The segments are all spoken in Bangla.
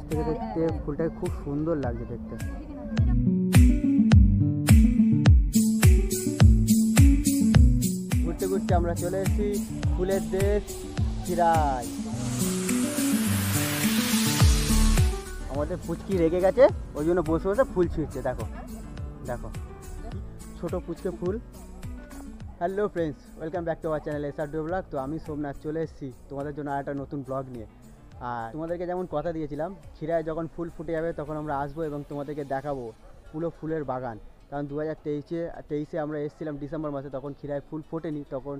কাছ থেকে দেখতে ফুলটাকে খুব সুন্দর লাগছে দেখতে। ঘুরতে ঘুরতে আমরা চলে এসেছি ফুলের দেশ খিরাই। আমাদের পুচকি রেগে গেছে, ওই জন্য বসে বসে ফুল ছিঁড়ছে। দেখো দেখো ছোটো পুচকে ফুল। Hello friends, welcome back to our channel SRD blog. তো আমি সোমনাথ চলে এসেছি তোমাদের জন্য আরেকটা নতুন ব্লগ নিয়ে। আর তোমাদেরকে যেমন কথা দিয়েছিলাম, খিরায় যখন ফুল ফুটে যাবে তখন আমরা আসবো এবং তোমাদেরকে দেখাবো পুরো ফুলের বাগান। কারণ 2023-এ আমরা এসেছিলাম ডিসেম্বর মাসে, তখন খিরায় ফুল ফোটেনি, তখন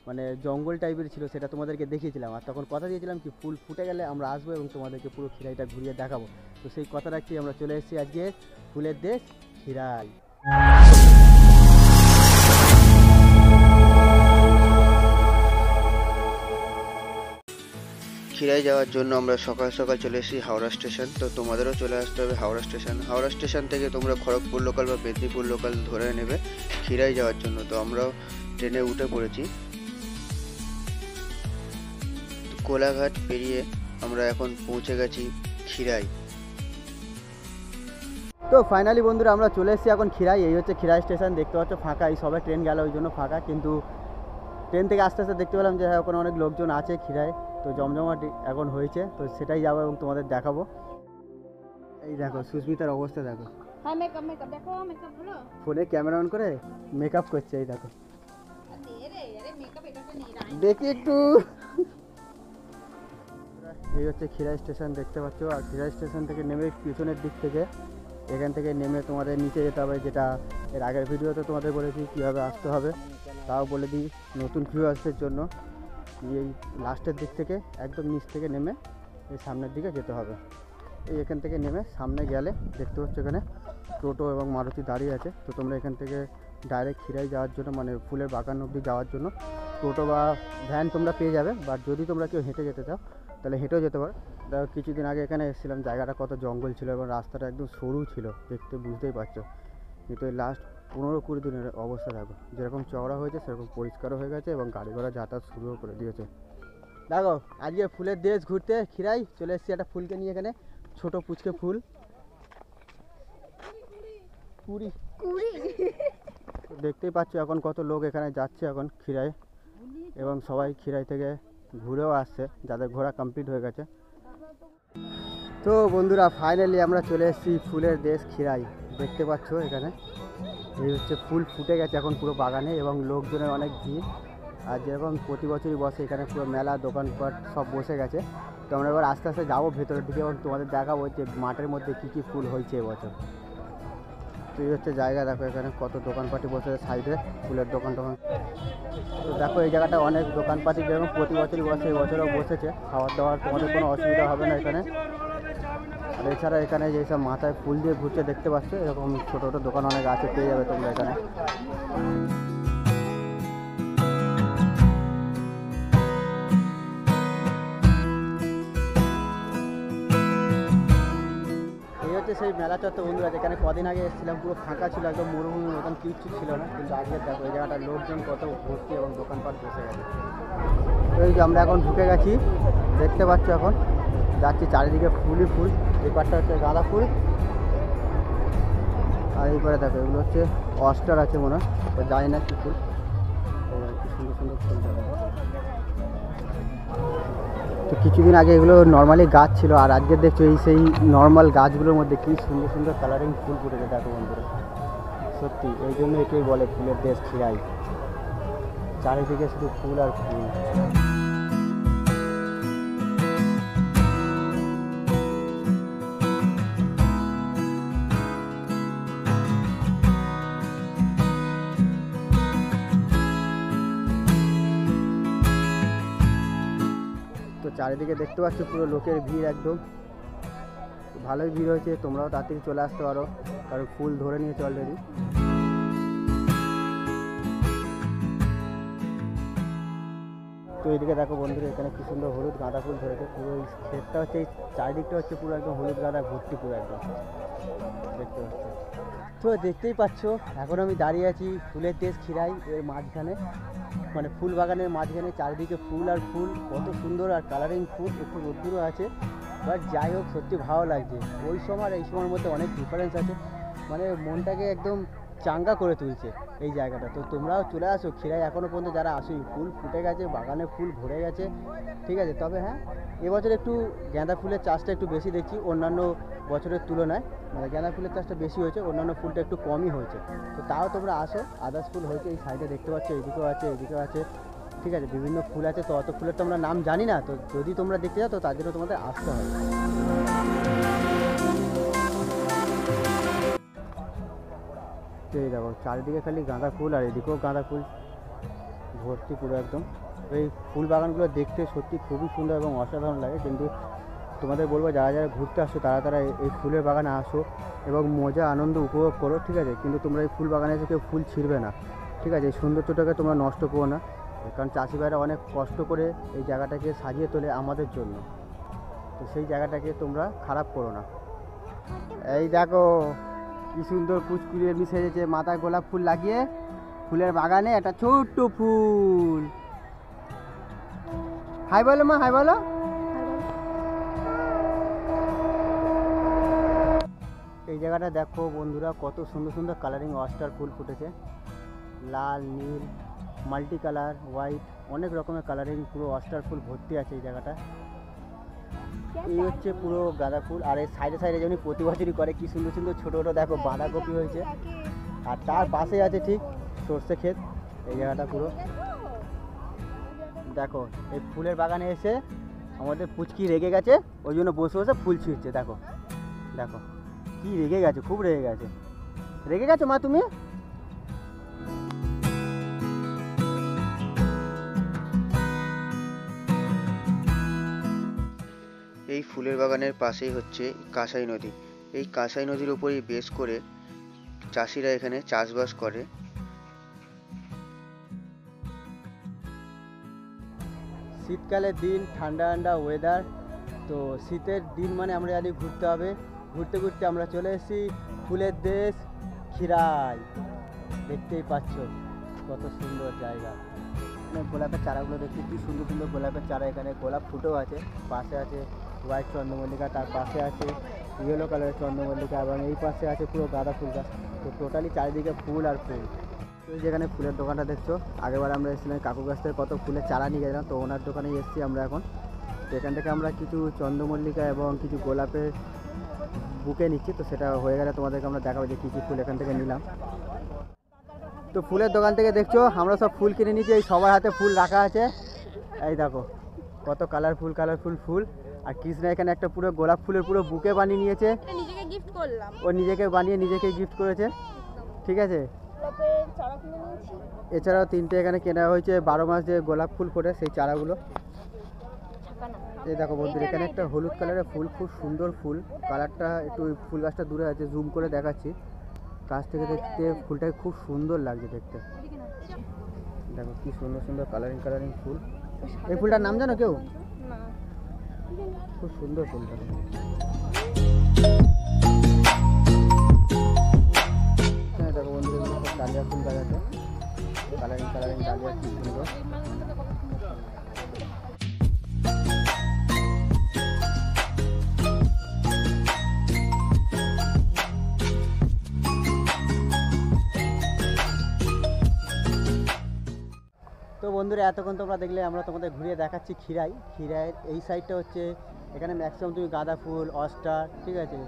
মানে জঙ্গল টাইপের ছিল, সেটা তোমাদেরকে দেখিয়েছিলাম। আর তখন কথা দিয়েছিলাম কি ফুল ফুটে গেলে আমরা আসবো এবং তোমাদেরকে পুরো খিরাইটা ঘুরিয়ে দেখাবো। তো সেই কথা রাখছি আমরা চলে এসেছি আজকে ফুলের দেশ খিরাই। খিরাই যাওয়ার জন্য আমরা সকাল সকাল চলে এসেছি হাওড়া স্টেশন। তো তোমাদেরও চলে আসতে হবে হাওড়া স্টেশন। হাওড়া স্টেশন থেকে তোমরা খড়গপুর লোকাল বা মেদিনীপুর লোকাল ধরে নেবে খিরাই যাওয়ার জন্য। তো আমরাও ট্রেনে উঠে পড়েছি। কোলাঘাট পেরিয়ে আমরা এখন পৌঁছে গেছি খিরাই। তো ফাইনালি বন্ধুরা আমরা চলে এসেছি এখন খিরাই। এই হচ্ছে খিরাই স্টেশন, দেখতে পাচ্ছ ফাঁকা। এই সবে ট্রেন গেল ওই জন্য ফাঁকা, কিন্তু ট্রেন থেকে আস্তে আস্তে দেখতে পেলাম যে হ্যাঁ ওখানে অনেক লোকজন আছে খিরাই। তো জমজমাট এখন হয়েছে, তো সেটাই যাবো এবং তোমাদের দেখাবো। এই দেখো সুস্মিতার অবস্থা দেখো, ফোনে ক্যামেরা অন করে মেকআপ করছে। এই দেখো দেখি একটু। এই হচ্ছে খিরাই স্টেশন দেখতে পাচ্ছ। আর খিরাই স্টেশন থেকে নেমে পিছনের দিক থেকে, এখান থেকে নেমে তোমাদের নিচে যেতে হবে, যেটা এর আগের ভিডিওতে তোমাদের বলেছি কীভাবে আসতে হবে, তাও বলে দিই নতুন ভিউয়ার্সদের জন্য। এই লাস্টের দিক থেকে একদম নিচ থেকে নেমে এই সামনের দিকে যেতে হবে। এই এখান থেকে নেমে সামনে গেলে দেখতে পাচ্ছ এখানে টোটো এবং মারুতি দাঁড়িয়ে আছে। তো তোমরা এখান থেকে ডাইরেক্ট খিরাই যাওয়ার জন্য, মানে ফুলের বাগান অবধি যাওয়ার জন্য টোটো বা ভ্যান তোমরা পেয়ে যাবে। বাট যদি তোমরা কেউ হেঁটে যেতে চাও তাহলে হেঁটেও যেতে পারো। দেখো কিছুদিন আগে এখানে এসেছিলাম, জায়গাটা কত জঙ্গল ছিল এবং রাস্তাটা একদম সরু ছিল, দেখতে বুঝতেই পারছো। কিন্তু এই লাস্ট 15-20 দিনের অবস্থা দেখো, যেরকম চওড়া হয়েছে সেরকম পরিষ্কারও হয়ে গেছে এবং গাড়ি ঘোড়া যাতায়াত শুরুও করে দিয়েছে। দেখো আজকে ফুলের দেশ ঘুরতে খিরাই চলে এসেছি একটা ফুলকে নিয়ে। এখানে ছোট পুচকে ফুল কুড়ি দেখতেই পাচ্ছ এখন কত লোক এখানে যাচ্ছে এখন খিরাই, এবং সবাই খিরাই থেকে ঘুরেও আসছে যাদের ঘোরা কমপ্লিট হয়ে গেছে। তো বন্ধুরা ফাইনালি আমরা চলে এসেছি ফুলের দেশ খিরাই। দেখতে পাচ্ছ এখানে এই হচ্ছে ফুল ফুটে গেছে এখন পুরো বাগানে এবং লোকজনের অনেক ভিড়। আর যেরকম প্রতি বছরই বসে এখানে পুরো মেলা দোকানপাট সব বসে গেছে। তো আমরা এবার আস্তে আস্তে যাবো ভেতরের দিকে এবং তোমাদের দেখাবো যে মাঠের মধ্যে কী কী ফুল হয়েছে এবছর। তো এই হচ্ছে জায়গা, দেখো এখানে কত দোকানপাটি বসেছে সাইডে, ফুলের দোকান টোকান। তো দেখো এই জায়গাটা অনেক দোকানপাটি যেরকম প্রতি বছরই বসে এবছরও বসেছে। খাওয়ার দাওয়ার তোমাদের কোনো অসুবিধা হবে না এখানে। আর এছাড়া এখানে যেসব মাথায় ফুল দিয়ে ঘুরছে দেখতে পাচ্ছ, এরকম ছোটো ছোটো দোকান অনেক আছে, পেয়ে যাবে তোমরা এখানে। এই হচ্ছে সেই মেলা চত্বর বন্ধুরা, যেখানে কদিন আগে এসেছিলাম পুরো ফাঁকা ছিল, একদম মরুভূমির মতন কিচ্ছু ছিল না। কিন্তু আজকে দেখো এই জায়গাটার লোকজন কত ভর্তি এবং দোকানপাট বসে গেছে। তো এই যে আমরা এখন ঢুকে গেছি, দেখতে পাচ্ছ এখন যাচ্ছি চারিদিকে ফুলই ফুল। এই পাশটা হচ্ছে গাঁদা ফুল, আর এই পারে দেখো এগুলো হচ্ছে অস্টার আছে মনে হয়, তো জানি না কী ফুল। কি সুন্দর সুন্দর ফুল দেখো। তো কিছুদিন আগে এগুলো নর্মালি গাছ ছিল, আর আজকে দেখছো এই সেই নর্মাল গাছগুলোর মধ্যে কী সুন্দর সুন্দর কালারিং ফুল ফুটেছে দেখো বন্ধুরা। সত্যি এই জন্য একেই বলে ফুলের দেশ খিরাই, চারিদিকে শুধু ফুল আর ফুল। তো চারিদিকে দেখতে পাচ্ছ পুরো লোকের ভিড়, একদম ভালোই ভিড় হয়েছে। তোমরাও তাড়াতাড়ি চলে আসতে পারো, কারণ ফুল ধরে নিয়েছে অলরেডি। তো এইদিকে দেখো বন্ধুরা, এখানে কি সুন্দর হলুদ গাঁদা ফুল ধরেছে। পুরো এই ক্ষেতটা হচ্ছে, এই চারিদিকটা হচ্ছে পুরো একদম হলুদ গাঁদা ভর্তি পুরো একদম দেখতে পাচ্ছ। তো দেখতেই পাচ্ছ এখন আমি দাঁড়িয়ে আছি ফুলের দেশ খিরাই এর মাঝখানে, মানে ফুল বাগানের মাঝখানে। চারিদিকে ফুল আর ফুল, কত সুন্দর আর কালারিং ফুল। একটু রোদ্দুরও আছে, বাট যাই হোক সত্যি ভালো লাগছে। ওই সময় আর এই সময়ের মধ্যে অনেক ডিফারেন্স আছে, মানে মনটাকে একদম চাঙ্গা করে তুলছে এই জায়গাটা। তো তোমরাও চলে আসো খিরাই, এখনও পর্যন্ত যারা আসো, ফুল ফুটে গেছে, বাগানে ফুল ভরে গেছে, ঠিক আছে। তবে হ্যাঁ, এবছর একটু গাঁদা ফুলের চাষটা একটু বেশি দেখছি অন্যান্য বছরের তুলনায়, মানে গাঁদা ফুলের চাষটা বেশি হয়েছে, অন্যান্য ফুলটা একটু কমই হয়েছে। তো তাও তোমরা আসো, আদার্স ফুল হয়েছে এই সাইডে দেখতে পাচ্ছ, এদিকেও আছে এদিকেও আছে, ঠিক আছে, বিভিন্ন ফুল আছে। তো অত ফুলের তো আমরা নাম জানি না, তো যদি তোমরা দেখতে যাও তো তার জন্য তোমাদের আসতে হবে। এই দেখো চারিদিকে খালি গাঁদা ফুল, আর এদিকেও গাঁদা ফুল ভর্তি পুরো একদম। এই ফুল বাগানগুলো দেখতে সত্যি খুবই সুন্দর এবং অসাধারণ লাগে। কিন্তু তোমাদের বলবো যারা যারা ঘুরতে আসো তারা তারা এই ফুলের বাগানে আসো এবং মজা আনন্দ উপভোগ করো, ঠিক আছে। কিন্তু তোমরা এই ফুল বাগানে এসে কেউ ফুল ছিঁড়বে না, ঠিক আছে। এই সৌন্দর্যটাকে তোমরা নষ্ট করো না, কারণ চাষি ভাইরা অনেক কষ্ট করে এই জায়গাটাকে সাজিয়ে তোলে আমাদের জন্য। তো সেই জায়গাটাকে তোমরা খারাপ করো না। এই দেখো কি সুন্দর পুচকুলি এমনি সেজেছে, মাথায় গোলাপ ফুল লাগিয়ে, ফুলের বাগানে একটা ছোট্ট ফুল। হাই বলো মা, হাই বলো। এই জায়গাটা দেখো বন্ধুরা, কত সুন্দর সুন্দর কালারিং অস্টার ফুল ফুটেছে, লাল, নীল, মাল্টি কালার, হোয়াইট, অনেক রকমের কালারিং পুরো অস্টার ফুল ভর্তি আছে এই জায়গাটা। এই হচ্ছে পুরো গাঁদা ফুল। আর এই সাইডে সাইডে যেমনি প্রতি বছরই করে, কি সুন্দর সুন্দর ছোটো ছোটো দেখো বাঁধাকপি হয়েছে। আর তার পাশে আছে ঠিক সর্ষে ক্ষেত। এই জায়গাটা পুরো দেখো, এই ফুলের বাগানে এসে আমাদের পুচকি রেগে গেছে, ওই জন্য বসে বসে ফুল ছিঁড়ছে। দেখো দেখো কি রেগে গেছে, খুব রেগে গেছে। রেগে গেছো মা তুমি? এই ফুলের বাগানের পাশেই হচ্ছে কাঁসাই নদী। এই কাঁসাই নদীর উপরই বেস করে চাষিরা এখানে চাষবাস করে। শীতকালের দিন, ঠান্ডা ঠান্ডা ওয়েদার, তো শীতের দিন মানে আমরা জানি ঘুরতে হবে। ঘুরতে ঘুরতে আমরা চলে এসেছি ফুলের দেশ খিরাই। দেখতেই পাচ্ছ কত সুন্দর জায়গা। এখানে গোলাপের চারাগুলো দেখছি, কি সুন্দর সুন্দর গোলাপের চারা। এখানে গোলাপ ফুটেও আছে, পাশে আছে হোয়াইট চন্দ্রমল্লিকা, তার পাশে আছে ইয়েলো কালারের চন্দ্রমল্লিকা, এবং এই পাশে আছে পুরো গাঁদা ফুল গাছ। তো টোটালি চারিদিকে ফুল আর ফুল। তো যেখানে ফুলের দোকানটা দেখছো, আগেবার আমরা এসেছিলাম কাকুর কাছ থেকে কত ফুলের চারা নিয়ে গেছিলাম, তো ওনার দোকানে এসেছি আমরা এখন। তো এখান থেকে আমরা কিছু চন্দ্রমল্লিকা এবং কিছু গোলাপের বুকে নিচ্ছি, তো সেটা হয়ে গেলে তোমাদেরকে আমরা দেখাবো যে কী কী ফুল এখান থেকে নিলাম। তো ফুলের দোকান থেকে দেখছো আমরা সব ফুল কিনে নিচ্ছি, এই সবার হাতে ফুল রাখা আছে। এই দেখো কত কালারফুল কালারফুল ফুল। আর কৃষ্ণা এখানে একটা পুরো গোলাপ ফুলের পুরো বুকে বানিয়ে নিয়েছে, নিজেকে গিফট করলাম। ও নিজেকে বানিয়ে নিজেকে গিফট করেছে, ঠিক আছে। এছাড়াও তিনটে এখানে কেনা হয়েছে 12 মাস যে গোলাপ ফুল ফোটে সেই চারাগুলো। এই দেখো বন্ধুরা, এখানে একটা হলুদ কালারের ফুল, খুব সুন্দর ফুল। কালারটা একটু, ফুল গাছটা দূরে আছে, জুম করে দেখাচ্ছি। কাছ থেকে দেখতে ফুলটাকে খুব সুন্দর লাগছে দেখতে। দেখো কি সুন্দর সুন্দর কালারিং কালারিং ফুল। এই ফুলটার নাম জানো কেউ? খুব সুন্দর ফুলটা। হ্যাঁ দেখো বন্ধুরা, ডালিয়া ফুল গাছ আছে, কালারিং কালারিং ডালিয়া, কি সুন্দর। তো বন্ধুরা, এতক্ষণ তোমরা দেখলে আমরা তোমাদের ঘুরিয়ে দেখাচ্ছি খিরাই। খিরাইয়ের এই সাইডটা হচ্ছে, এখানে ম্যাক্সিমাম তুমি গাঁদা ফুল, অস্টার, ঠিক আছে,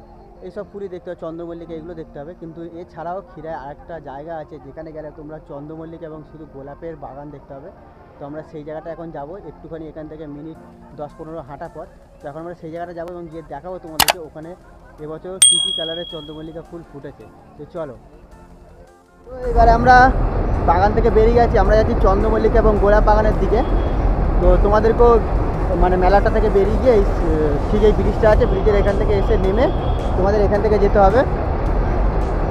এইসব ফুলই দেখতে হবে, চন্দ্রমল্লিকা এগুলো দেখতে হবে। কিন্তু এছাড়াও খিরায় আরেকটা জায়গা আছে যেখানে গেলে তোমরা চন্দ্রমল্লিকা এবং শুধু গোলাপের বাগান দেখতে হবে। তো আমরা সেই জায়গাটা এখন যাব, একটুখানি এখান থেকে মিনিট 10-15 হাঁটা পথ। তো এখন আমরা সেই জায়গাটা যাবো এবং গিয়ে দেখাবো তোমাদেরকে ওখানে এবছর কী কী কালারের চন্দ্রমল্লিকা ফুল ফুটেছে। তো চলো। তো এবারে আমরা বাগান থেকে বেরিয়ে গেছি, আমরা যাচ্ছি চন্দ্রমল্লিকা এবং গোলাপ বাগানের দিকে। তো তোমাদেরকেও মানে মেলাটা থেকে বেরিয়ে গিয়ে এই ঠিক এই ব্রিজটা আছে, ব্রিজের এখান থেকে এসে নেমে তোমাদের এখান থেকে যেতে হবে।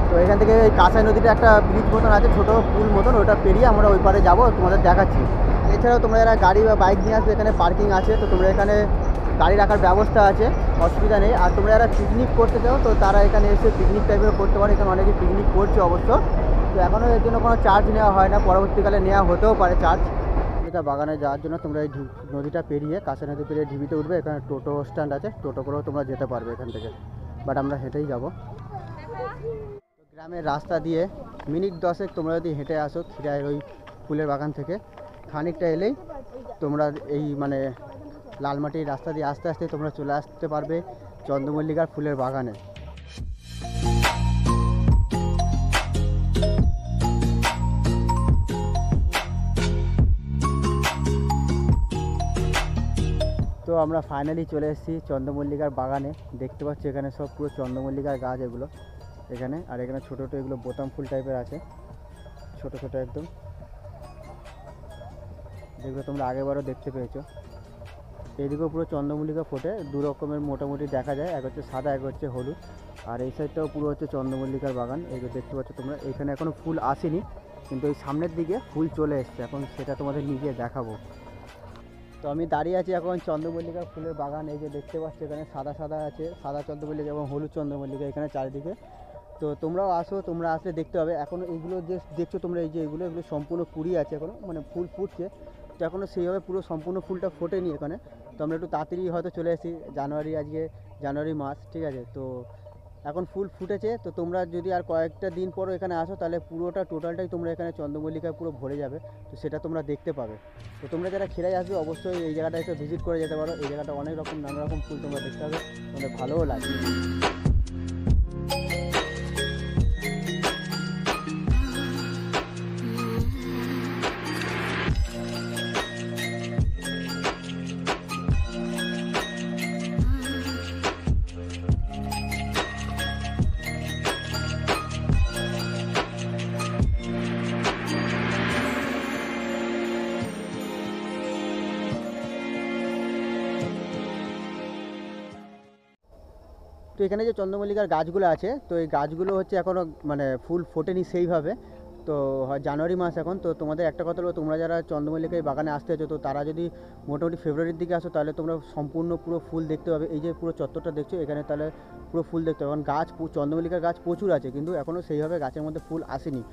তো এখান থেকে এই কাঁসাই নদীতে একটা ব্রিজ মতন আছে, ছোটো পুল মতন, ওটা পেরিয়ে আমরা ওই পারে যাবো, তোমাদের দেখাচ্ছি। এছাড়াও তোমরা যারা গাড়ি বা বাইক নিয়ে আসবে, এখানে পার্কিং আছে, তো তোমরা এখানে গাড়ি রাখার ব্যবস্থা আছে, অসুবিধা নেই। আর তোমরা যারা পিকনিক করতে চাও তো তারা এখানে এসে পিকনিক টাইপের করতে পারো, এখানে অনেকে পিকনিক করছে অবশ্য। তো এখনও এর জন্য কোনো চার্জ নেওয়া হয় না, পরবর্তীকালে নেওয়া হতেও পারে চার্জ। চন্দ্রমল্লিকা বাগানে যাওয়ার জন্য তোমরা এই নদীটা পেরিয়ে, কাঁসাই নদী পেরিয়ে ঢিবিতে উঠবে। এখানে টোটো স্ট্যান্ড আছে, টোটো করেও তোমরা যেতে পারবে এখান থেকে, বাট আমরা হেঁটেই যাব। গ্রামের রাস্তা দিয়ে মিনিট 10 তোমরা যদি হেঁটে আসো খিরাইয়ের ওই ফুলের বাগান থেকে, খানিকটা এলেই তোমরা এই মানে লালমাটির রাস্তা দিয়ে আস্তে আস্তে তোমরা চলে আসতে পারবে চন্দ্রমল্লিকার ফুলের বাগানে। তো আমরা ফাইনালি চলে এসেছি চন্দ্রমল্লিকার বাগানে। দেখতে পাচ্ছি এখানে সব পুরো চন্দ্রমল্লিকার গাছ এগুলো এখানে, আর এখানে ছোটো ছোটো এগুলো বোতাম ফুল টাইপের আছে, ছোটো ছোটো একদম, যেগুলো তোমরা আগেবারও দেখতে পেয়েছো। এইদিকেও পুরো চন্দ্রমল্লিকা ফোটে, দু রকমের মোটামুটি দেখা যায়, এক হচ্ছে সাদা, এক হচ্ছে হলুদ। আর এই সাইডটাও পুরো হচ্ছে চন্দ্রমল্লিকার বাগান, এইগুলো দেখতে পাচ্ছ তোমরা। এখানে এখনও ফুল আসেনি, কিন্তু এই সামনের দিকে ফুল চলে এসছে, এখন সেটা তোমাদের নিজে দেখাবো। তো আমি দাঁড়িয়ে আছি এখন চন্দ্রমল্লিকা ফুলের বাগান। এই যে দেখতে পাচ্ছ এখানে সাদা সাদা আছে, সাদা চন্দ্রমল্লিকা এবং হলুদ চন্দ্রমল্লিকা এখানে চারিদিকে। তো তোমরাও আসো, তোমরা আসলে দেখতে পাবে। এখন এইগুলো যে দেখছো তোমরা, এই যে এগুলো সম্পূর্ণ কুড়ি আছে এখনও, মানে ফুল ফুটছে, তো এখনও সেইভাবে পুরো সম্পূর্ণ ফুলটা ফোটেনি এখানে। তো আমরা একটু তাড়াতাড়ি হয়তো চলে এসেছি, আজকে জানুয়ারি মাস, ঠিক আছে। তো এখন ফুল ফুটেছে, তো তোমরা যদি আর কয়েকটা দিন পরও এখানে আসো তাহলে পুরোটা টোটালটাই তোমরা এখানে চন্দ্রমল্লিকায় পুরো ভরে যাবে, তো সেটা তোমরা দেখতে পাবে। তো তোমরা যারা খিরাই আসবে অবশ্যই এই জায়গাটা একটু ভিজিট করে যেতে পারো। এই জায়গাটা অনেক রকম নানা রকম ফুল তোমরা দেখতে পাবে, তোমাদের ভালোও লাগবে। তো এখানে যে চন্দ্রমল্লিকার গাছগুলো আছে, তো এই গাছগুলো হচ্ছে এখনও মানে ফুল ফোটেনি সেইভাবে, তো হয় জানুয়ারি মাস এখন। তো তোমাদের একটা কথা বলবো, তোমরা যারা চন্দ্রমল্লিকা এই বাগানে আসতে আছো, তো তারা যদি মোটামুটি ফেব্রুয়ারির দিকে আসো তাহলে তোমরা সম্পূর্ণ পুরো ফুল দেখতে পাবে। এই যে পুরো চত্বরটা দেখছো এখানে, তাহলে পুরো ফুল দেখতে পাবে। কারণ গাছ, চন্দ্রমল্লিকার গাছ প্রচুর আছে, কিন্তু এখনও সেইভাবে গাছের মধ্যে ফুল আসেনি,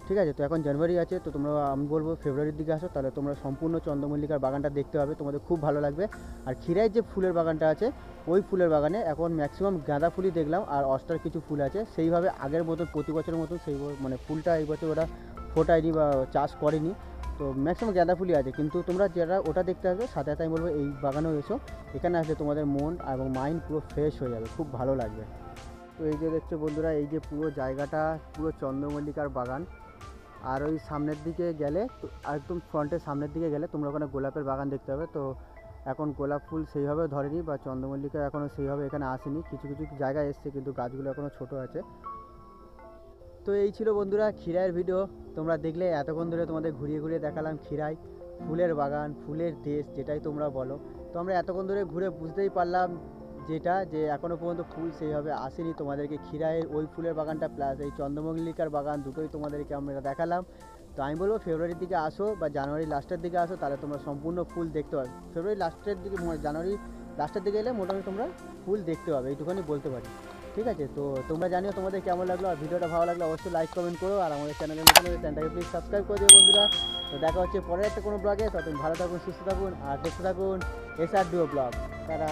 ঠিক আছে। তো এখন জানুয়ারি আছে, তো তোমরা, আমি বলবো ফেব্রুয়ারির দিকে আসো, তাহলে তোমরা সম্পূর্ণ চন্দ্রমল্লিকার বাগানটা দেখতে পাবে, তোমাদের খুব ভালো লাগবে। আর খিরাইয়ের যে ফুলের বাগানটা আছে, ওই ফুলের বাগানে এখন ম্যাক্সিমাম গাঁদা ফুলই দেখলাম, আর অস্টার কিছু ফুল আছে। সেইভাবে আগের মতন প্রতি বছরের মতন সেই মানে ফুলটা এই বছর ওরা ফোটায়নি বা চাষ করেনি, তো ম্যাক্সিমাম গাঁদা ফুলই আছে। কিন্তু তোমরা যারা ওটা দেখতে আসবে, সাথে সাথে আমি বলবো এই বাগানেও এসো, এখানে আসলে তোমাদের মন এবং মাইন্ড পুরো ফ্রেশ হয়ে যাবে, খুব ভালো লাগবে। তো এই যে দেখছো বন্ধুরা, এই যে পুরো জায়গাটা পুরো চন্দ্রমল্লিকার বাগান। আর ওই সামনের দিকে গেলে, একদম ফ্রন্টের সামনের দিকে গেলে তোমরা ওখানে গোলাপের বাগান দেখতে পাবে। তো এখন গোলাপ ফুল সেইভাবে ধরেনি, বা চন্দ্রমল্লিকা এখনও সেইভাবে এখানে আসেনি, কিছু কিছু জায়গায় এসছে, কিন্তু গাছগুলো এখনও ছোটো আছে। তো এই ছিল বন্ধুরা খিরাইয়ের ভিডিও। তোমরা দেখলে এতক্ষণ ধরে তোমাদের ঘুরিয়ে ঘুরিয়ে দেখালাম খিরাই ফুলের বাগান, ফুলের দেশ, যেটাই তোমরা বলো। তো আমরা এতক্ষণ ধরে ঘুরে বুঝতেই পারলাম যেটা, যে এখনও পর্যন্ত ফুল সেইভাবে আসেনি। তোমাদেরকে খিরাইয়ের ওই ফুলের বাগানটা প্লাস এই চন্দ্রমল্লিকার বাগান দুটোই তোমাদেরকে আমরা দেখালাম। তো আমি বলবো ফেব্রুয়ারির দিকে আসো বা জানুয়ারি লাস্টের দিকে আসো, তাহলে তোমরা সম্পূর্ণ ফুল দেখতে পাবে। ফেব্রুয়ারি লাস্টের দিকে, জানুয়ারি লাস্টের দিকে এলে মোটামুটি তোমরা ফুল দেখতে পাবে, এইটুখানি বলতে পারি, ঠিক আছে। তো তোমরা জানিও তোমাদের কেমন লাগলো, আর ভিডিওটা ভালো লাগলে অবশ্যই লাইক কমেন্ট করো, আর আমাদের চ্যানেলের নতুন হলে চ্যানেলটাকে প্লিজ সাবস্ক্রাইব করে দিও বন্ধুরা। তো দেখা হচ্ছে পরের একটা কোনো ব্লগে, ততদিন ভালো থাকুন, সুস্থ থাকুন, আর দেখতে থাকুন SR Duo ব্লগ। তারা